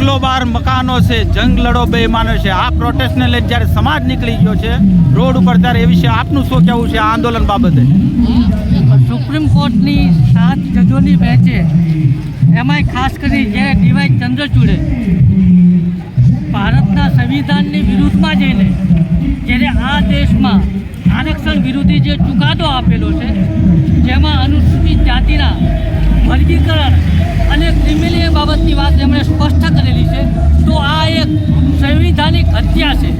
निकलो बाहर मकानो से जंग लड़ो बेईमानो से आ प्रोटेस्ट ने लઈને જ્યારે સમાજ નીકળી ગયો છે રોડ ઉપર ત્યારે એ વિશે આપનું શું કહેવું છે આ આંદોલન બાબતે? સુપ્રીમ કોર્ટની 7 જજોની બેન્ચે એમાંય ખાસ કરી જ્યારે ડીવાય ચંદ્રચૂડે ભારતના સંવિધાનની વિરુદ્ધમાં જઈને જ્યારે આ દેશમાં આરક્ષણ વિરોધી જે ચુકાદો આપેલો છે જેમાં અનુસૂચિત જાતિના વર્ગીકરણ અને ક્રિમિનલ બાબતની વાત એમણે સ્પષ્ટ કરેલી છે, તો આ એક સંવિધાનિક હત્યા છે.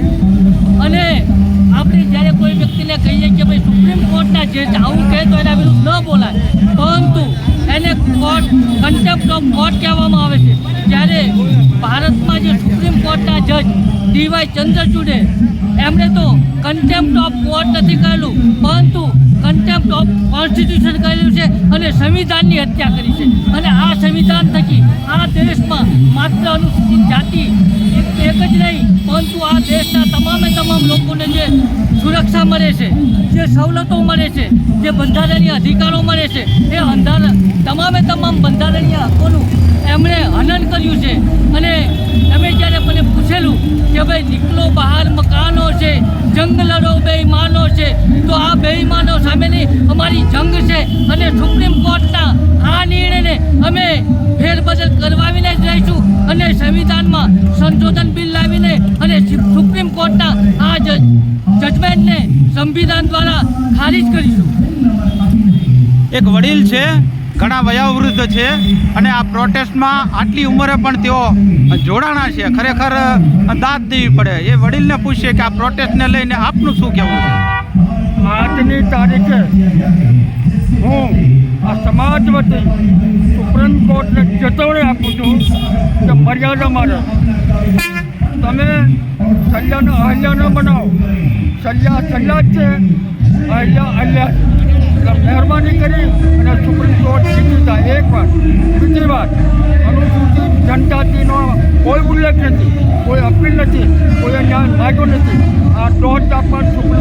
અને આપણે જ્યારે કોઈ વ્યક્તિને કહીએ કે ભાઈ સુપ્રીમ કોર્ટના જે આવું કહે તો એના વિરુદ્ધ ન બોલાય, પરંતુ એને કોર્ટ કન્ટેમ્પ્ટ ઓફ કોર્ટ કહેવામાં આવે છે. જ્યારે ભારતમાં જે સુપ્રીમ કોર્ટના જજ ડીવાય ચંદ્રચૂડે એમણે તો કન્ટેમ્પ્ટ ઓફ કોર્ટ નથી કરેલું, પરંતુ કન્ટેમ્પ્ટ ઓફ કોન્સ્ટિટ્યુશન કરેલું છે અને સંવિધાનની હત્યા કરી છે. અને આ સંવિધાન થકી આ દેશમાં માત્ર અનુસૂચિત જાતિ એક જ નહીં, પરંતુ આ દેશના તમામ લોકોને જે સુરક્ષા મળે છે, જે સવલતો મળે છે, જે બંધારણીય અધિકારો મળે છે, એ તમામ બંધારણીય હકોનું એમણે હનન કર્યું છે. અને તમે જ્યારે મને પૂછેલું કે ભાઈ નીકળો બહાર મકાનો છે, જંગ લડો બેઈમાનો છે, તો આ બેઈમાનો સામેની અમારી જંગ છે. અને સુપ્રીમ કોર્ટના આ નિર્ણયને અમે ફેરબદલ કરવાવીને જ રહીશું અને સંવિધાનમાં સંશોધન બિલ લાવીને અને સુપ્રીમ કોર્ટના આ જજમેન્ટને સંવિધાન દ્વારા ખારીજ કરીશું. એક વડીલ છે, ઘણા વયોવૃદ્ધ છે અને આ પ્રોટેસ્ટમાં આટલી ઉંમરે પણ તેઓ જોડાણા છે, ખરેખર દાદ દેવી પડે. એ વડીલને પૂછીએ કે આ પ્રોટેસ્ટને લઈને આપનું શું કહેવું છે? આજની તારીખે હું આ સમાજ વતી સુપ્રીમ કોર્ટને ચેતવણી આપું છું કે મર્યાદામાં રહો. તમે સલ્લાને અહલ્યા ન બનાવો. સલ્લા જ છે, અહલ્યા અહલ્યા છે. એટલે મહેરબાની કરી અને સુપ્રીમ કોર્ટ શીખી થાય. એક વાત. બીજી વાત, અનુસૂચિત જનજાતિનો કોઈ ઉલ્લેખ નથી, કોઈ અપીલ નથી, કોઈ ન્યાય માગ્યો નથી. આ ટોચ આપવા સુપ્રીમ